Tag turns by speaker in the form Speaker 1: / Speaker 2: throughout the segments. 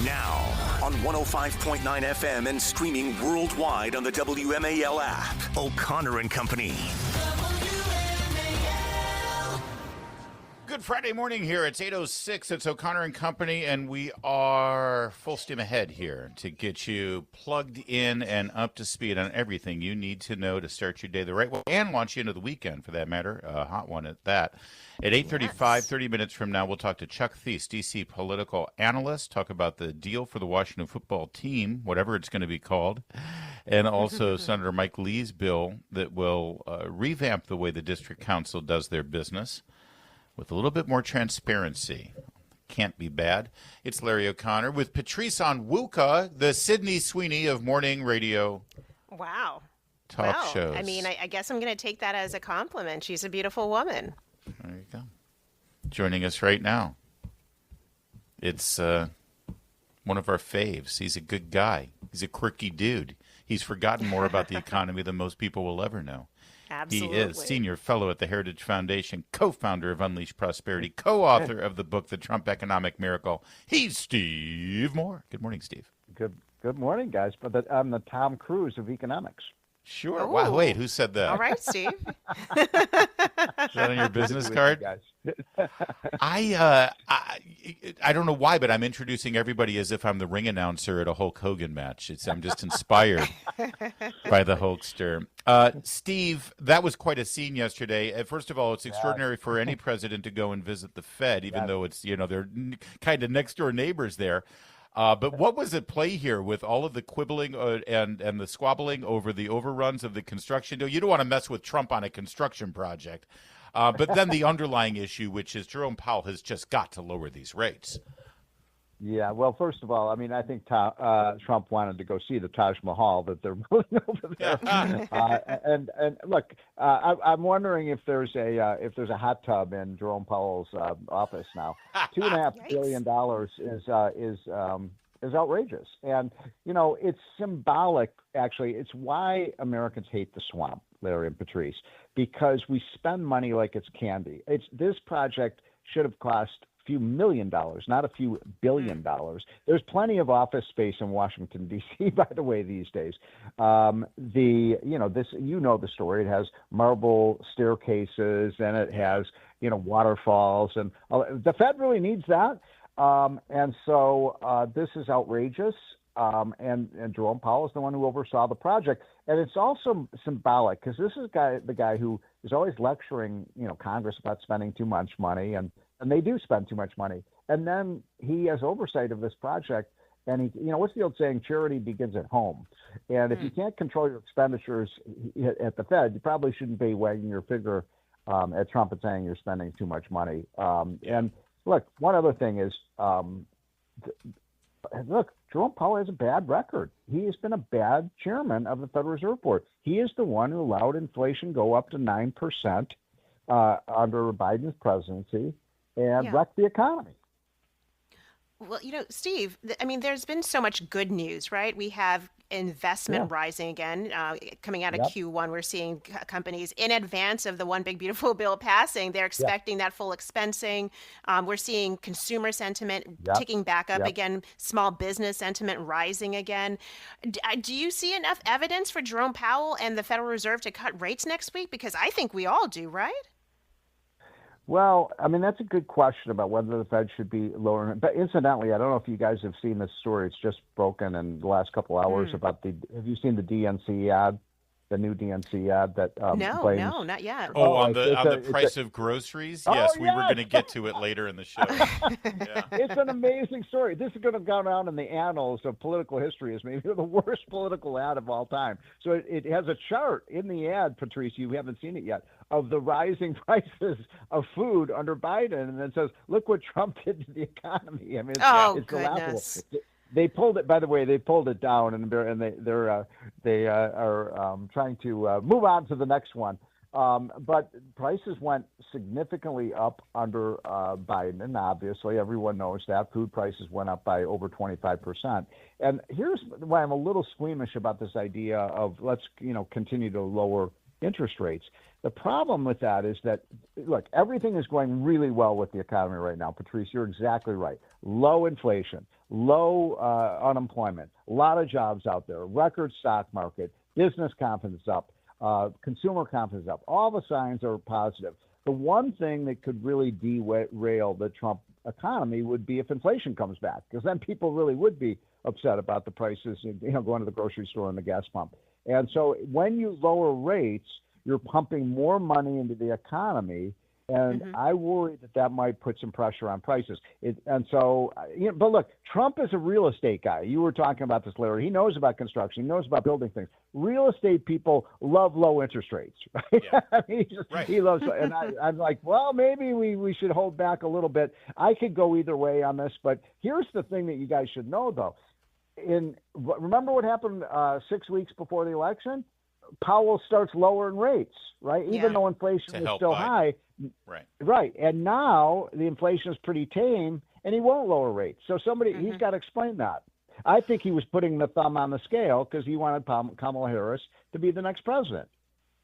Speaker 1: Now, on 105.9 FM and streaming worldwide on the WMAL app, O'Connor and Company.
Speaker 2: Good Friday morning here. It's 8:06. It's O'Connor and Company, and we are full steam ahead here to get you plugged in and up to speed on everything you need to know to start your day the right way and launch you into the weekend, for that matter. A hot one at that. At 8:35, 30 minutes from now, we'll talk to Chuck Thies, D.C. political analyst, talk about the deal for the Washington football team, whatever it's going to be called, and also Senator Mike Lee's bill that will revamp the way the district council does their business with a little bit more transparency. Can't be bad. It's Larry O'Connor with Patrice Onwuka, the Sydney Sweeney of morning radio.
Speaker 3: Wow.
Speaker 2: Talk shows.
Speaker 3: I mean, I guess I'm going to take that as a compliment. She's a beautiful woman.
Speaker 2: There you go. Joining us right now. It's one of our faves. He's a good guy. He's a quirky dude. He's forgotten more about the economy than most people will ever know.
Speaker 3: Absolutely.
Speaker 2: He is senior fellow at the Heritage Foundation, co-founder of Unleash Prosperity, co-author of the book, The Trump Economic Miracle. He's Steve Moore. Good morning, Steve.
Speaker 4: Good morning, guys. But I'm the Tom Cruise of economics.
Speaker 2: Sure.
Speaker 3: Ooh.
Speaker 2: Wow, wait, who said that?
Speaker 3: All right, Steve.
Speaker 2: Is that on your business card? I don't know why, but I'm introducing everybody as if I'm the ring announcer at a Hulk Hogan match. I'm just inspired by the Hulkster. Steve, that was quite a scene yesterday. First of all, it's extraordinary for any president to go and visit the Fed, even though it's, they're kind of next door neighbors there. But what was at play here with all of the quibbling and the squabbling over the overruns of the construction deal? You don't want to mess with Trump on a construction project. But then the underlying issue, which is Jerome Powell has just got to lower these rates.
Speaker 4: Yeah, well, first of all, I mean, I think Trump wanted to go see the Taj Mahal that they're building over there. And look, I'm wondering if there's a hot tub in Jerome Powell's office now. $2.5 billion is outrageous, and it's symbolic. Actually, it's why Americans hate the swamp, Larry and Patrice, because we spend money like it's candy. This project should have cost few $1 million, not a few $1 billion. There's plenty of office space in Washington D.C. by the way these days. The story. It has marble staircases and it has waterfalls, and the Fed really needs that. And so this is outrageous. And Jerome Powell is the one who oversaw the project, and it's also symbolic because this is the guy who is always lecturing Congress about spending too much money, and they do spend too much money. And then he has oversight of this project, and he, what's the old saying? Charity begins at home. And if you can't control your expenditures at the Fed, you probably shouldn't be wagging your finger at Trump and saying you're spending too much money. And look, one other thing is, Jerome Powell has a bad record. He has been a bad chairman of the Federal Reserve Board. He is the one who allowed inflation go up to 9% under Biden's presidency and wrecked the economy.
Speaker 3: Well, Steve, I mean, there's been so much good news, right? We have investment rising again. Coming out of Q1, we're seeing companies in advance of the One Big Beautiful Bill passing. They're expecting that full expensing. We're seeing consumer sentiment ticking back up again, small business sentiment rising again. Do you see enough evidence for Jerome Powell and the Federal Reserve to cut rates next week? Because I think we all do, right?
Speaker 4: Well, I mean, that's a good question about whether the Fed should be lowering. But incidentally, I don't know if you guys have seen this story. It's just broken in the last couple hours about have you seen the DNC ad? The new DNC ad that blames...
Speaker 3: No, not yet.
Speaker 2: Oh, on the price of groceries? Yes, we were going to get to it later in the show.
Speaker 4: It's an amazing story. This is going to go down in the annals of political history as maybe the worst political ad of all time. So it has a chart in the ad, Patrice, you haven't seen it yet, of the rising prices of food under Biden. And it says, look what Trump did to the economy. I mean, it's
Speaker 3: goodness.
Speaker 4: They pulled it. By the way, they pulled it down, and they are trying to move on to the next one. But prices went significantly up under Biden, and obviously everyone knows that food prices went up by over 25%. And here's why I'm a little squeamish about this idea of let's continue to lower interest rates. The problem with that is that, look, everything is going really well with the economy right now. Patrice, you're exactly right. Low inflation, low unemployment, a lot of jobs out there, record stock market, business confidence up, consumer confidence up. All the signs are positive. The one thing that could really derail the Trump economy would be if inflation comes back, because then people really would be upset about the prices, going to the grocery store and the gas pump. And so when you lower rates, you're pumping more money into the economy, and I worry that might put some pressure on prices. But look, Trump is a real estate guy. You were talking about this, Larry. He knows about construction. He knows about building things. Real estate people love low interest rates, right?
Speaker 2: Yeah.
Speaker 4: I mean, he loves, and I'm like, well, maybe we should hold back a little bit. I could go either way on this, but here's the thing that you guys should know, though. Remember what happened 6 weeks before the election? Powell starts lowering rates, right? Even though inflation is still high. Right. And now the inflation is pretty tame, and he won't lower rates. So he's got to explain that. I think he was putting the thumb on the scale because he wanted Kamala Harris to be the next president.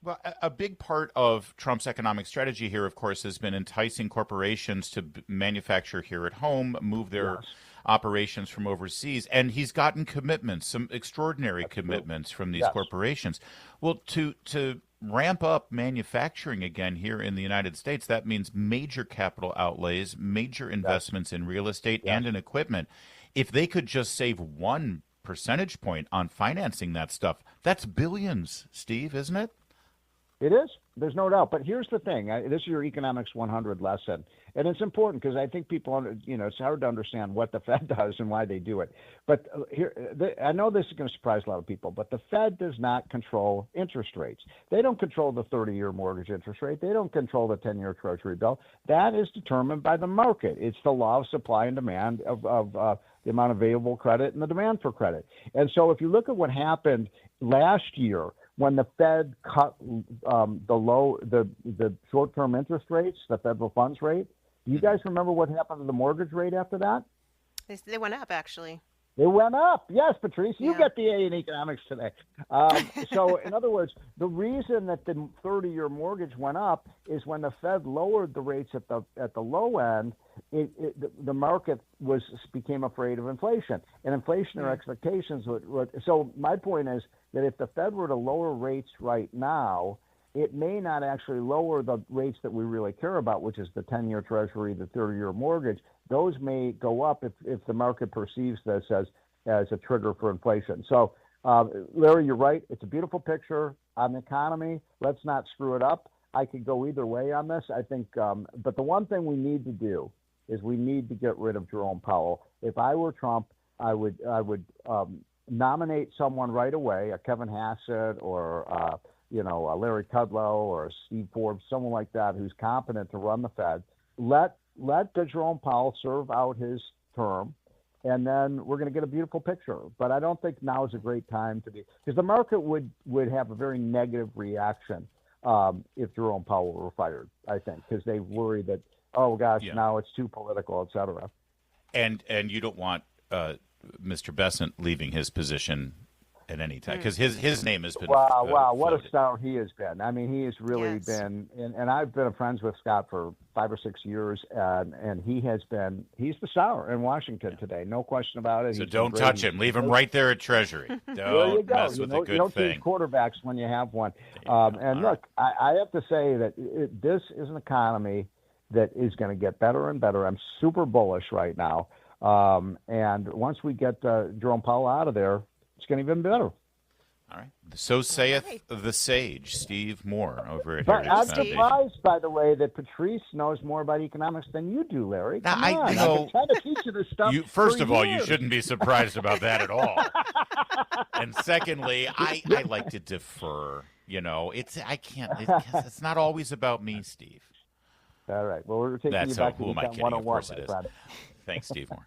Speaker 2: Well, a big part of Trump's economic strategy here, of course, has been enticing corporations to manufacture here at home, move their operations from overseas. And he's gotten commitments, some extraordinary commitments from these corporations. Well, to ramp up manufacturing again here in the United States, that means major capital outlays, major investments in real estate and in equipment. If they could just save 1 percentage point on financing that stuff, that's billions, Steve, isn't it?
Speaker 4: It is. There's no doubt. But here's the thing. This is your Economics 100 lesson. And it's important because I think people, it's hard to understand what the Fed does and why they do it. But I know this is going to surprise a lot of people, but the Fed does not control interest rates. They don't control the 30-year mortgage interest rate. They don't control the 10-year Treasury bill. That is determined by the market. It's the law of supply and demand of the amount of available credit and the demand for credit. And so if you look at what happened last year, when the Fed cut the short-term interest rates, the federal funds rate, do you guys remember what happened to the mortgage rate after that?
Speaker 3: They went up, actually.
Speaker 4: They went up. Yes, Patrice, you get the A in economics today. So, in other words, the reason that the 30-year mortgage went up is when the Fed lowered the rates at the low end, the market became afraid of inflation, and inflationary expectations would. So, my point is that if the Fed were to lower rates right now, it may not actually lower the rates that we really care about, which is the 10-year Treasury, the 30-year mortgage. Those may go up if the market perceives this as a trigger for inflation. So, Larry, you're right. It's a beautiful picture on the economy. Let's not screw it up. I could go either way on this. I think, but the one thing we need to do is we need to get rid of Jerome Powell. If I were Trump, I would nominate someone right away, a Kevin Hassett or a Larry Kudlow or Steve Forbes, someone like that who's competent to run the Fed. Let Jerome Powell serve out his term, and then we're going to get a beautiful picture. But I don't think now is a great time to be, because the market would have a very negative reaction if Jerome Powell were fired, I think, because they worry that, oh, gosh, now it's too political, et cetera.
Speaker 2: And you don't want Mr. Bessent leaving his position at any time, because his name has been
Speaker 4: wow, what
Speaker 2: floated.
Speaker 4: a star he has been. I mean, he has really been, and I've been friends with Scott for 5 or 6 years, and he's the star in Washington today, no question about it.
Speaker 2: So don't touch him. Leave him right there at Treasury. Don't mess with a good
Speaker 4: you don't
Speaker 2: thing.
Speaker 4: choose quarterbacks when you have one. And look, I have to say that this is an economy that is going to get better and better. I'm super bullish right now. And once we get Jerome Powell out of there, it's going to be even better.
Speaker 2: All right. So saith the sage, Steve Moore, over at
Speaker 4: But
Speaker 2: Heritage
Speaker 4: I'm
Speaker 2: Foundation.
Speaker 4: surprised, by the way, that Patrice knows more about economics than you do, Larry. Come on. I've been trying to teach you this stuff.
Speaker 2: First
Speaker 4: for
Speaker 2: of all, you
Speaker 4: years.
Speaker 2: shouldn't be surprised about that at all. And secondly, I like to defer. It's not always about me, Steve.
Speaker 4: All right. Well, we're taking you back to
Speaker 2: who am I
Speaker 4: Econ
Speaker 2: kidding? Of
Speaker 4: 101,
Speaker 2: course it
Speaker 4: my
Speaker 2: is.
Speaker 4: friend.
Speaker 2: Thanks, Steve Moore.